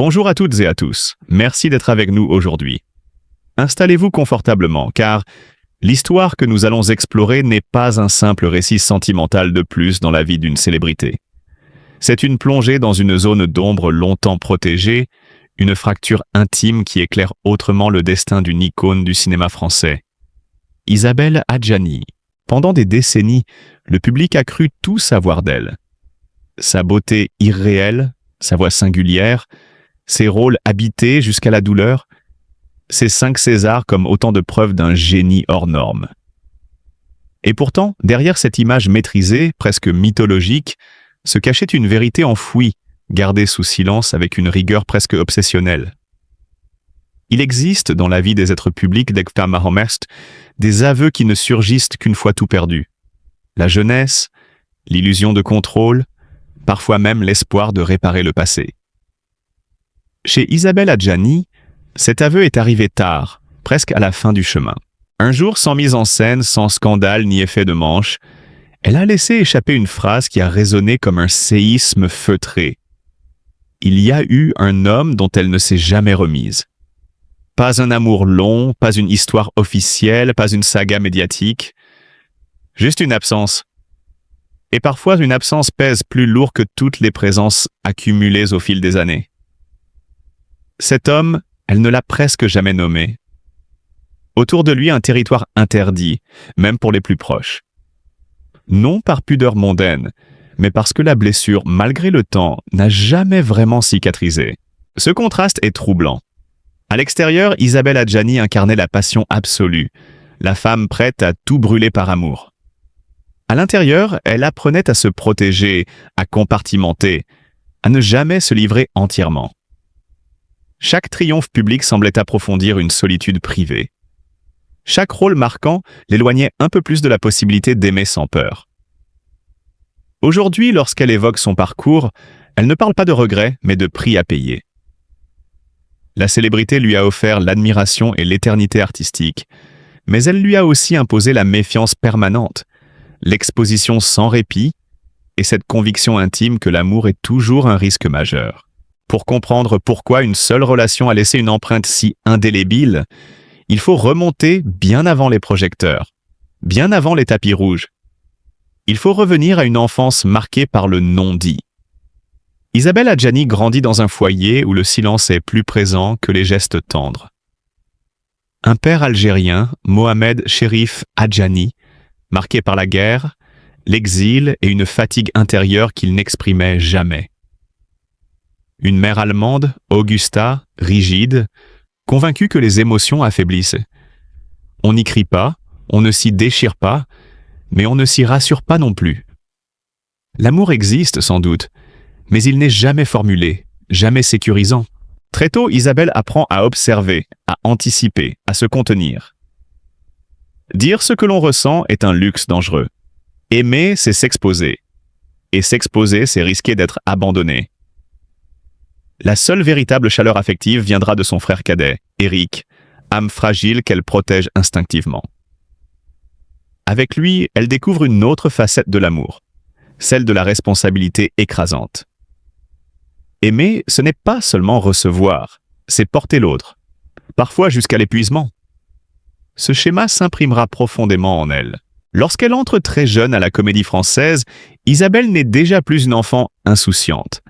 Bonjour à toutes et à tous, merci d'être avec nous aujourd'hui. Installez-vous confortablement car l'histoire que nous allons explorer n'est pas un simple récit sentimental de plus dans la vie d'une célébrité. C'est une plongée dans une zone d'ombre longtemps protégée, une fracture intime qui éclaire autrement le destin d'une icône du cinéma français. Isabelle Adjani. Pendant des décennies, le public a cru tout savoir d'elle. Sa beauté irréelle, sa voix singulière, ses rôles habités jusqu'à la douleur, ses 5 Césars comme autant de preuves d'un génie hors norme. Et pourtant, derrière cette image maîtrisée, presque mythologique, se cachait une vérité enfouie, gardée sous silence avec une rigueur presque obsessionnelle. Il existe dans la vie des êtres publics d'Ekta Mahomest des aveux qui ne surgissent qu'une fois tout perdu. La jeunesse, l'illusion de contrôle, parfois même l'espoir de réparer le passé. Chez Isabelle Adjani, cet aveu est arrivé tard, presque à la fin du chemin. Un jour, sans mise en scène, sans scandale ni effet de manche, elle a laissé échapper une phrase qui a résonné comme un séisme feutré. Il y a eu un homme dont elle ne s'est jamais remise. Pas un amour long, pas une histoire officielle, pas une saga médiatique. Juste une absence. Et parfois, une absence pèse plus lourd que toutes les présences accumulées au fil des années. Cet homme, elle ne l'a presque jamais nommé. Autour de lui, un territoire interdit, même pour les plus proches. Non par pudeur mondaine, mais parce que la blessure, malgré le temps, n'a jamais vraiment cicatrisé. Ce contraste est troublant. À l'extérieur, Isabelle Adjani incarnait la passion absolue, la femme prête à tout brûler par amour. À l'intérieur, elle apprenait à se protéger, à compartimenter, à ne jamais se livrer entièrement. Chaque triomphe public semblait approfondir une solitude privée. Chaque rôle marquant l'éloignait un peu plus de la possibilité d'aimer sans peur. Aujourd'hui, lorsqu'elle évoque son parcours, elle ne parle pas de regrets, mais de prix à payer. La célébrité lui a offert l'admiration et l'éternité artistique, mais elle lui a aussi imposé la méfiance permanente, l'exposition sans répit et cette conviction intime que l'amour est toujours un risque majeur. Pour comprendre pourquoi une seule relation a laissé une empreinte si indélébile, il faut remonter bien avant les projecteurs, bien avant les tapis rouges. Il faut revenir à une enfance marquée par le non-dit. Isabelle Adjani grandit dans un foyer où le silence est plus présent que les gestes tendres. Un père algérien, Mohamed Cherif Adjani, marqué par la guerre, l'exil et une fatigue intérieure qu'il n'exprimait jamais. Une mère allemande, Augusta, rigide, convaincue que les émotions affaiblissent. On n'y crie pas, on ne s'y déchire pas, mais on ne s'y rassure pas non plus. L'amour existe sans doute, mais il n'est jamais formulé, jamais sécurisant. Très tôt, Isabelle apprend à observer, à anticiper, à se contenir. Dire ce que l'on ressent est un luxe dangereux. Aimer, c'est s'exposer. Et s'exposer, c'est risquer d'être abandonné. La seule véritable chaleur affective viendra de son frère cadet, Eric, âme fragile qu'elle protège instinctivement. Avec lui, elle découvre une autre facette de l'amour, celle de la responsabilité écrasante. Aimer, ce n'est pas seulement recevoir, c'est porter l'autre, parfois jusqu'à l'épuisement. Ce schéma s'imprimera profondément en elle. Lorsqu'elle entre très jeune à la Comédie Française, Isabelle n'est déjà plus une enfant insouciante.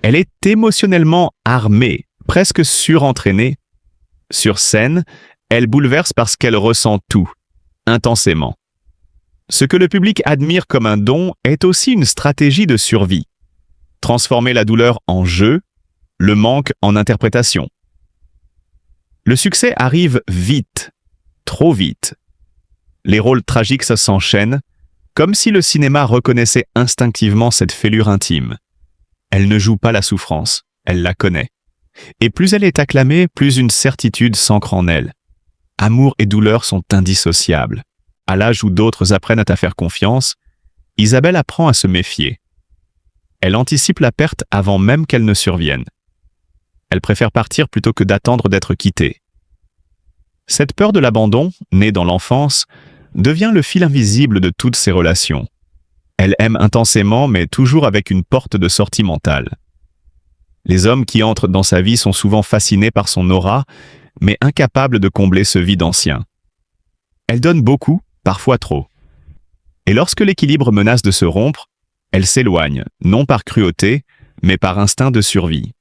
Elle est émotionnellement armée, presque surentraînée. Sur scène, elle bouleverse parce qu'elle ressent tout, intensément. Ce que le public admire comme un don est aussi une stratégie de survie. Transformer la douleur en jeu, le manque en interprétation. Le succès arrive vite, trop vite. Les rôles tragiques s'enchaînent, comme si le cinéma reconnaissait instinctivement cette fêlure intime. Elle ne joue pas la souffrance, elle la connaît. Et plus elle est acclamée, plus une certitude s'ancre en elle. Amour et douleur sont indissociables. À l'âge où d'autres apprennent à faire confiance, Isabelle apprend à se méfier. Elle anticipe la perte avant même qu'elle ne survienne. Elle préfère partir plutôt que d'attendre d'être quittée. Cette peur de l'abandon, née dans l'enfance, devient le fil invisible de toutes ses relations. Elle aime intensément, mais toujours avec une porte de sortie mentale. Les hommes qui entrent dans sa vie sont souvent fascinés par son aura, mais incapables de combler ce vide ancien. Elle donne beaucoup, parfois trop. Et lorsque l'équilibre menace de se rompre, elle s'éloigne, non par cruauté, mais par instinct de survie.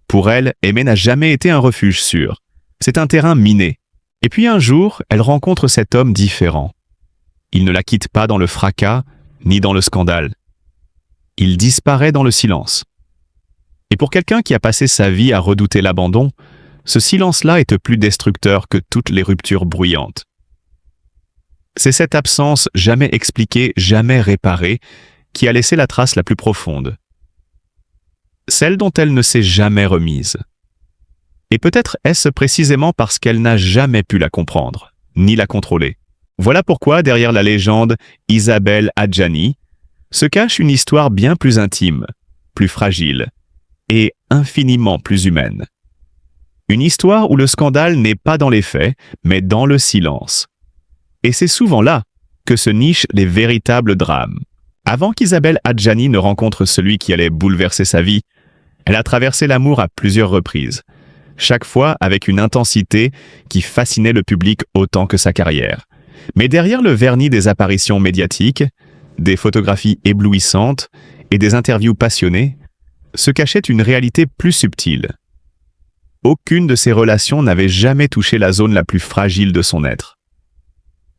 Pour elle, aimer n'a jamais été un refuge sûr. C'est un terrain miné. Et puis un jour, elle rencontre cet homme différent. Il ne la quitte pas dans le fracas, ni dans le scandale. Il disparaît dans le silence. Et pour quelqu'un qui a passé sa vie à redouter l'abandon, ce silence-là est plus destructeur que toutes les ruptures bruyantes. C'est cette absence jamais expliquée, jamais réparée, qui a laissé la trace la plus profonde. Celle dont elle ne s'est jamais remise. Et peut-être est-ce précisément parce qu'elle n'a jamais pu la comprendre, ni la contrôler. Voilà pourquoi, derrière la légende Isabelle Adjani, se cache une histoire bien plus intime, plus fragile, et infiniment plus humaine. Une histoire où le scandale n'est pas dans les faits, mais dans le silence. Et c'est souvent là que se nichent les véritables drames. Avant qu'Isabelle Adjani ne rencontre celui qui allait bouleverser sa vie, elle a traversé l'amour à plusieurs reprises, chaque fois avec une intensité qui fascinait le public autant que sa carrière. Mais derrière le vernis des apparitions médiatiques, des photographies éblouissantes et des interviews passionnées, se cachait une réalité plus subtile. Aucune de ces relations n'avait jamais touché la zone la plus fragile de son être.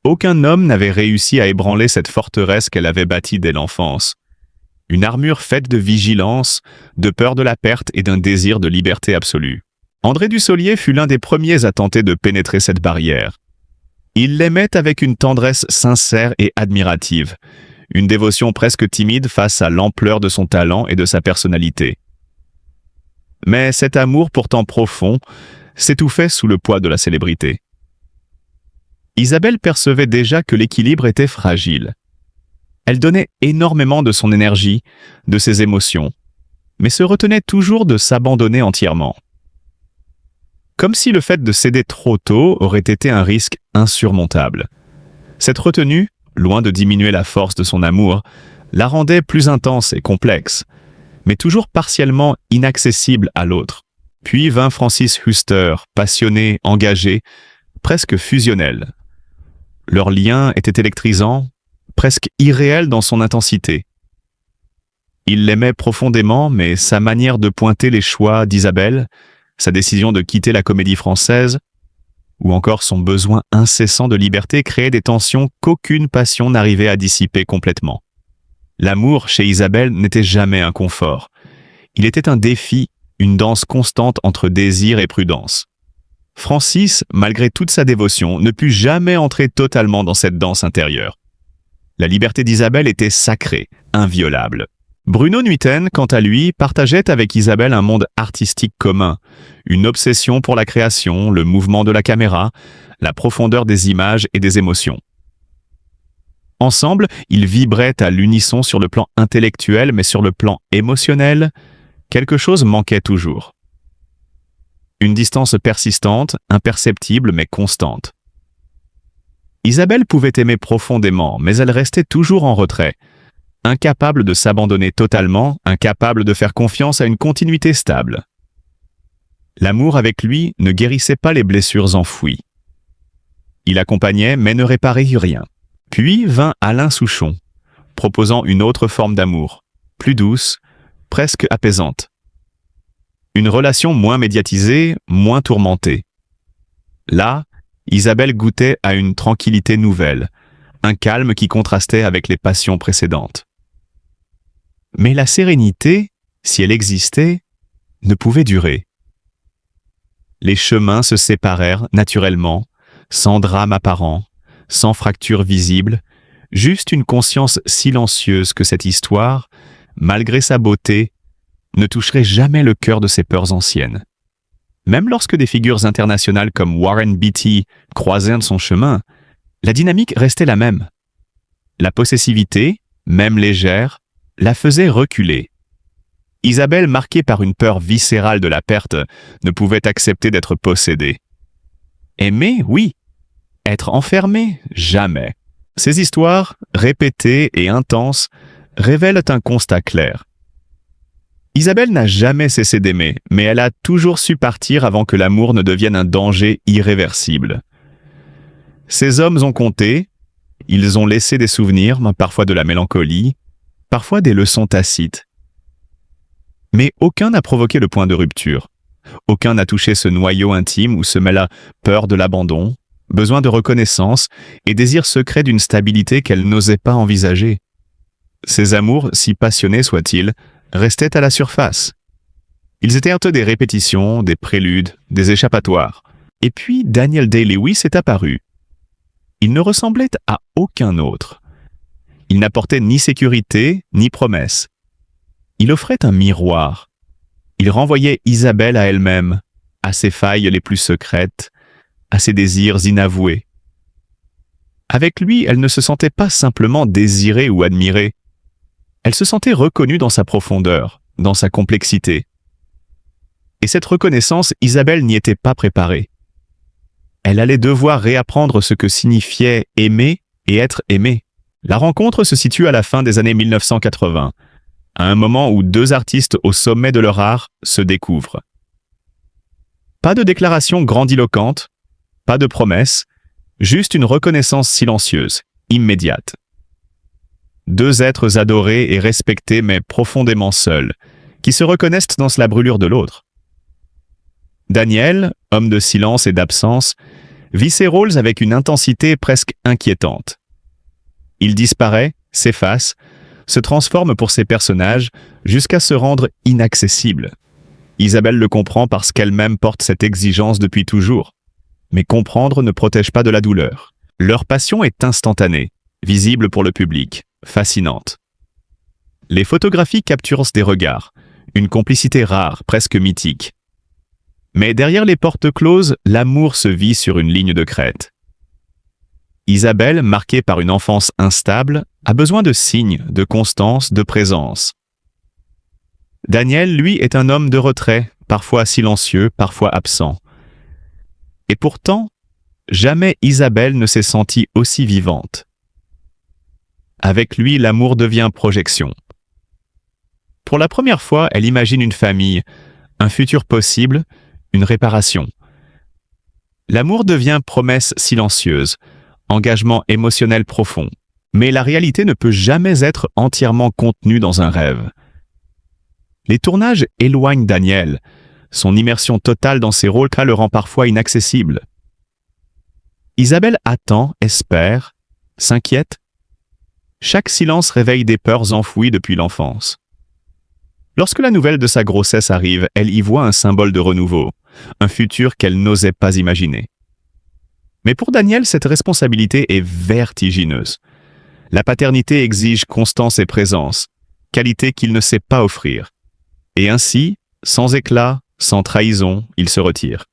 Aucun homme n'avait réussi à ébranler cette forteresse qu'elle avait bâtie dès l'enfance. Une armure faite de vigilance, de peur de la perte et d'un désir de liberté absolue. André Dussolier fut l'un des premiers à tenter de pénétrer cette barrière. Il l'aimait avec une tendresse sincère et admirative, une dévotion presque timide face à l'ampleur de son talent et de sa personnalité. Mais cet amour pourtant profond s'étouffait sous le poids de la célébrité. Isabelle percevait déjà que l'équilibre était fragile. Elle donnait énormément de son énergie, de ses émotions, mais se retenait toujours de s'abandonner entièrement. Comme si le fait de céder trop tôt aurait été un risque insurmontable. Cette retenue, loin de diminuer la force de son amour, la rendait plus intense et complexe, mais toujours partiellement inaccessible à l'autre. Puis vint Francis Huster, passionné, engagé, presque fusionnel. Leur lien était électrisant, presque irréel dans son intensité. Il l'aimait profondément, mais sa manière de pointer les choix d'Isabelle, sa décision de quitter la comédie française, ou encore son besoin incessant de liberté créaient des tensions qu'aucune passion n'arrivait à dissiper complètement. L'amour chez Isabelle n'était jamais un confort. Il était un défi, une danse constante entre désir et prudence. Francis, malgré toute sa dévotion, ne put jamais entrer totalement dans cette danse intérieure. La liberté d'Isabelle était sacrée, inviolable. Bruno Nuiten, quant à lui, partageait avec Isabelle un monde artistique commun, une obsession pour la création, le mouvement de la caméra, la profondeur des images et des émotions. Ensemble, ils vibraient à l'unisson sur le plan intellectuel, mais sur le plan émotionnel, quelque chose manquait toujours. Une distance persistante, imperceptible mais constante. Isabelle pouvait aimer profondément, mais elle restait toujours en retrait, incapable de s'abandonner totalement, incapable de faire confiance à une continuité stable. L'amour avec lui ne guérissait pas les blessures enfouies. Il accompagnait mais ne réparait rien. Puis vint Alain Souchon, proposant une autre forme d'amour, plus douce, presque apaisante. Une relation moins médiatisée, moins tourmentée. Là, Isabelle goûtait à une tranquillité nouvelle, un calme qui contrastait avec les passions précédentes. Mais la sérénité, si elle existait, ne pouvait durer. Les chemins se séparèrent naturellement, sans drame apparent, sans fracture visible, juste une conscience silencieuse que cette histoire, malgré sa beauté, ne toucherait jamais le cœur de ses peurs anciennes. Même lorsque des figures internationales comme Warren Beatty croisèrent son chemin, la dynamique restait la même. La possessivité, même légère, la faisait reculer. Isabelle, marquée par une peur viscérale de la perte, ne pouvait accepter d'être possédée. Aimer, oui. Être enfermée, jamais. Ces histoires, répétées et intenses, révèlent un constat clair. Isabelle n'a jamais cessé d'aimer, mais elle a toujours su partir avant que l'amour ne devienne un danger irréversible. Ces hommes ont compté, ils ont laissé des souvenirs, parfois de la mélancolie, parfois des leçons tacites. Mais aucun n'a provoqué le point de rupture. Aucun n'a touché ce noyau intime où se mêla peur de l'abandon, besoin de reconnaissance et désir secret d'une stabilité qu'elle n'osait pas envisager. Ces amours, si passionnés soient-ils, restaient à la surface. Ils étaient des répétitions, des préludes, des échappatoires. Et puis Daniel Day-Lewis est apparu. Il ne ressemblait à aucun autre. Il n'apportait ni sécurité, ni promesse. Il offrait un miroir. Il renvoyait Isabelle à elle-même, à ses failles les plus secrètes, à ses désirs inavoués. Avec lui, elle ne se sentait pas simplement désirée ou admirée. Elle se sentait reconnue dans sa profondeur, dans sa complexité. Et cette reconnaissance, Isabelle n'y était pas préparée. Elle allait devoir réapprendre ce que signifiait aimer et être aimée. La rencontre se situe à la fin des années 1980, à un moment où deux artistes au sommet de leur art se découvrent. Pas de déclaration grandiloquente, pas de promesse, juste une reconnaissance silencieuse, immédiate. Deux êtres adorés et respectés mais profondément seuls, qui se reconnaissent dans la brûlure de l'autre. Daniel, homme de silence et d'absence, vit ses rôles avec une intensité presque inquiétante. Il disparaît, s'efface, se transforme pour ses personnages jusqu'à se rendre inaccessible. Isabelle le comprend parce qu'elle-même porte cette exigence depuis toujours. Mais comprendre ne protège pas de la douleur. Leur passion est instantanée, visible pour le public, fascinante. Les photographies capturent des regards, une complicité rare, presque mythique. Mais derrière les portes closes, l'amour se vit sur une ligne de crête. Isabelle, marquée par une enfance instable, a besoin de signes, de constance, de présence. Daniel, lui, est un homme de retrait, parfois silencieux, parfois absent. Et pourtant, jamais Isabelle ne s'est sentie aussi vivante. Avec lui, l'amour devient projection. Pour la première fois, elle imagine une famille, un futur possible, une réparation. L'amour devient promesse silencieuse, engagement émotionnel profond. Mais la réalité ne peut jamais être entièrement contenue dans un rêve. Les tournages éloignent Daniel. Son immersion totale dans ses rôles le rend parfois inaccessible. Isabelle attend, espère, s'inquiète. Chaque silence réveille des peurs enfouies depuis l'enfance. Lorsque la nouvelle de sa grossesse arrive, elle y voit un symbole de renouveau, un futur qu'elle n'osait pas imaginer. Mais pour Daniel, cette responsabilité est vertigineuse. La paternité exige constance et présence, qualité qu'il ne sait pas offrir. Et ainsi, sans éclat, sans trahison, il se retire.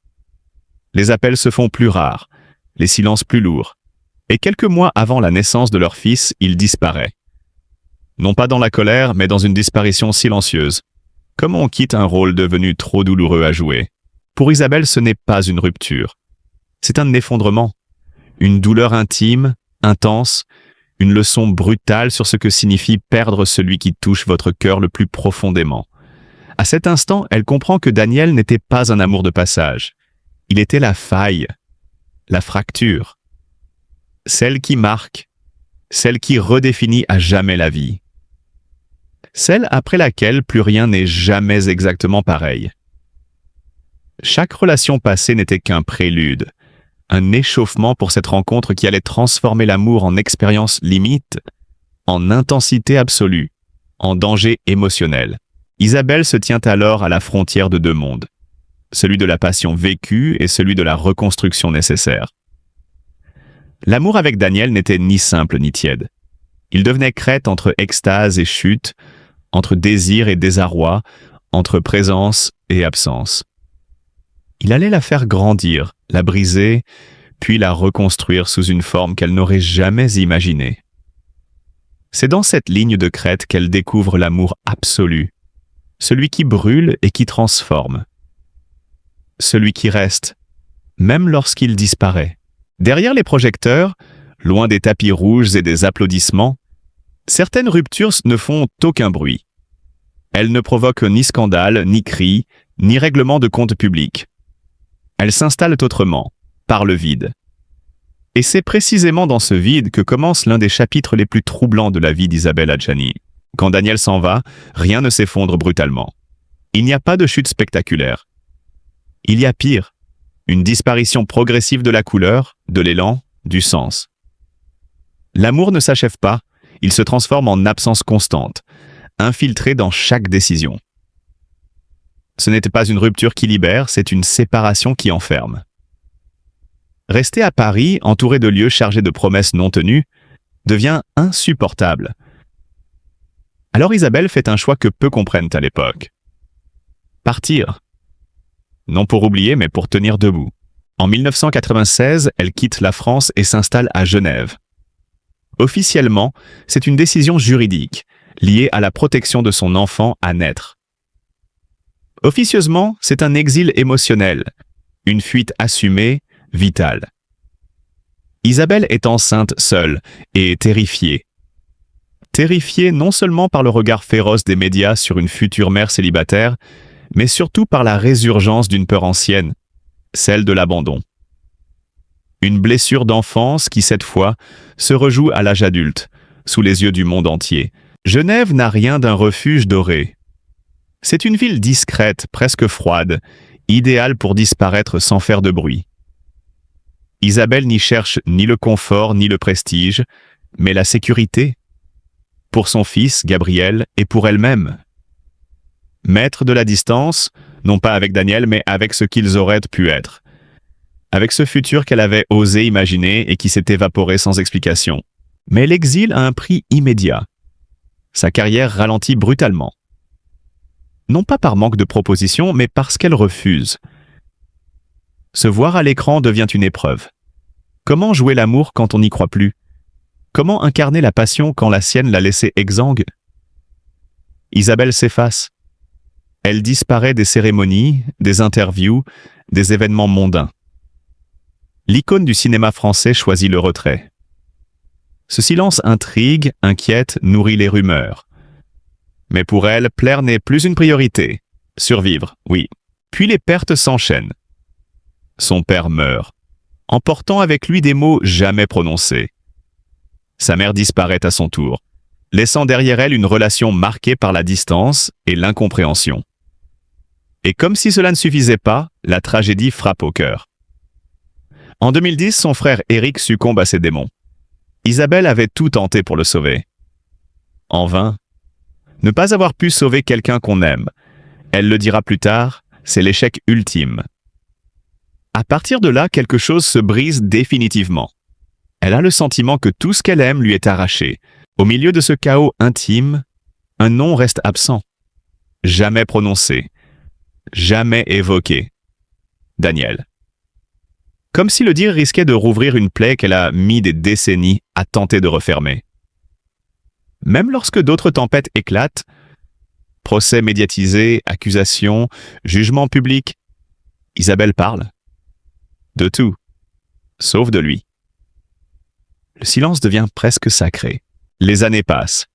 Les appels se font plus rares, les silences plus lourds. Et quelques mois avant la naissance de leur fils, il disparaît. Non pas dans la colère, mais dans une disparition silencieuse. Comme on quitte un rôle devenu trop douloureux à jouer. Pour Isabelle, ce n'est pas une rupture. C'est un effondrement. Une douleur intime, intense, une leçon brutale sur ce que signifie perdre celui qui touche votre cœur le plus profondément. À cet instant, elle comprend que Daniel n'était pas un amour de passage. Il était la faille, la fracture, celle qui marque, celle qui redéfinit à jamais la vie. Celle après laquelle plus rien n'est jamais exactement pareil. Chaque relation passée n'était qu'un prélude, un échauffement pour cette rencontre qui allait transformer l'amour en expérience limite, en intensité absolue, en danger émotionnel. Isabelle se tient alors à la frontière de deux mondes, celui de la passion vécue et celui de la reconstruction nécessaire. L'amour avec Daniel n'était ni simple ni tiède. Il devenait crête entre extase et chute, entre désir et désarroi, entre présence et absence. Il allait la faire grandir, la briser, puis la reconstruire sous une forme qu'elle n'aurait jamais imaginée. C'est dans cette ligne de crête qu'elle découvre l'amour absolu, celui qui brûle et qui transforme, celui qui reste, même lorsqu'il disparaît. Derrière les projecteurs, loin des tapis rouges et des applaudissements, certaines ruptures ne font aucun bruit. Elle ne provoque ni scandale, ni cri, ni règlement de compte public. Elle s'installe autrement, par le vide. Et c'est précisément dans ce vide que commence l'un des chapitres les plus troublants de la vie d'Isabelle Adjani. Quand Daniel s'en va, rien ne s'effondre brutalement. Il n'y a pas de chute spectaculaire. Il y a pire, une disparition progressive de la couleur, de l'élan, du sens. L'amour ne s'achève pas, il se transforme en absence constante, infiltré dans chaque décision. Ce n'était pas une rupture qui libère, c'est une séparation qui enferme. Rester à Paris, entouré de lieux chargés de promesses non tenues, devient insupportable. Alors Isabelle fait un choix que peu comprennent à l'époque. Partir. Non pour oublier, mais pour tenir debout. En 1996, elle quitte la France et s'installe à Genève. Officiellement, c'est une décision juridique, liée à la protection de son enfant à naître. Officieusement, c'est un exil émotionnel, une fuite assumée, vitale. Isabelle est enceinte seule et terrifiée. Terrifiée non seulement par le regard féroce des médias sur une future mère célibataire, mais surtout par la résurgence d'une peur ancienne, celle de l'abandon. Une blessure d'enfance qui, cette fois, se rejoue à l'âge adulte, sous les yeux du monde entier. Genève n'a rien d'un refuge doré. C'est une ville discrète, presque froide, idéale pour disparaître sans faire de bruit. Isabelle n'y cherche ni le confort ni le prestige, mais la sécurité. Pour son fils, Gabriel, et pour elle-même. Maître de la distance, non pas avec Daniel, mais avec ce qu'ils auraient pu être. Avec ce futur qu'elle avait osé imaginer et qui s'est évaporé sans explication. Mais l'exil a un prix immédiat. Sa carrière ralentit brutalement. Non pas par manque de propositions, mais parce qu'elle refuse. Se voir à l'écran devient une épreuve. Comment jouer l'amour quand on n'y croit plus? Comment incarner la passion quand la sienne l'a laissée exsangue? Isabelle s'efface. Elle disparaît des cérémonies, des interviews, des événements mondains. L'icône du cinéma français choisit le retrait. Ce silence intrigue, inquiète, nourrit les rumeurs. Mais pour elle, plaire n'est plus une priorité. Survivre, oui. Puis les pertes s'enchaînent. Son père meurt, emportant avec lui des mots jamais prononcés. Sa mère disparaît à son tour, laissant derrière elle une relation marquée par la distance et l'incompréhension. Et comme si cela ne suffisait pas, la tragédie frappe au cœur. En 2010, son frère Éric succombe à ses démons. Isabelle avait tout tenté pour le sauver. En vain. Ne pas avoir pu sauver quelqu'un qu'on aime, elle le dira plus tard, c'est l'échec ultime. À partir de là, quelque chose se brise définitivement. Elle a le sentiment que tout ce qu'elle aime lui est arraché. Au milieu de ce chaos intime, un nom reste absent. Jamais prononcé. Jamais évoqué. Daniel. Comme si le dire risquait de rouvrir une plaie qu'elle a mis des décennies à tenter de refermer. Même lorsque d'autres tempêtes éclatent, procès médiatisés, accusations, jugements publics, Isabelle parle. De tout, sauf de lui. Le silence devient presque sacré. Les années passent.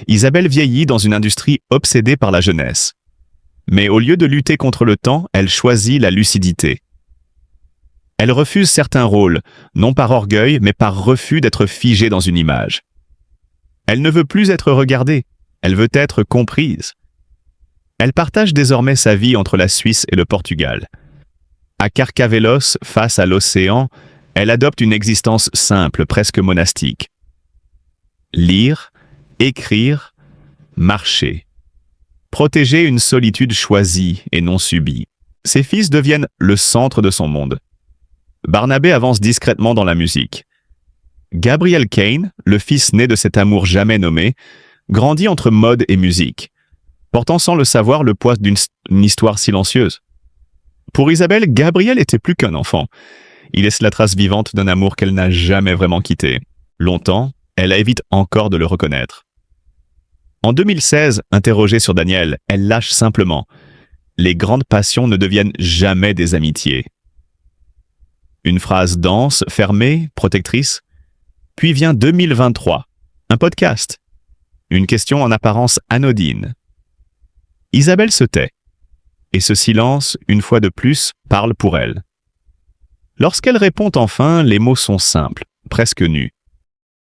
Isabelle vieillit dans une industrie obsédée par la jeunesse. Mais au lieu de lutter contre le temps, elle choisit la lucidité. Elle refuse certains rôles, non par orgueil, mais par refus d'être figée dans une image. Elle ne veut plus être regardée, elle veut être comprise. Elle partage désormais sa vie entre la Suisse et le Portugal. À Carcavelos, face à l'océan, elle adopte une existence simple, presque monastique. Lire, écrire, marcher. Protéger une solitude choisie et non subie. Ses fils deviennent le centre de son monde. Barnabé avance discrètement dans la musique. Gabriel Kane, le fils né de cet amour jamais nommé, grandit entre mode et musique, portant sans le savoir le poids d'une histoire silencieuse. Pour Isabelle, Gabriel était plus qu'un enfant. Il laisse la trace vivante d'un amour qu'elle n'a jamais vraiment quitté. Longtemps, elle évite encore de le reconnaître. En 2016, interrogée sur Daniel, elle lâche simplement. Les grandes passions ne deviennent jamais des amitiés. Une phrase dense, fermée, protectrice. Puis vient 2023, un podcast. Une question en apparence anodine. Isabelle se tait. Et ce silence, une fois de plus, parle pour elle. Lorsqu'elle répond enfin, les mots sont simples, presque nus.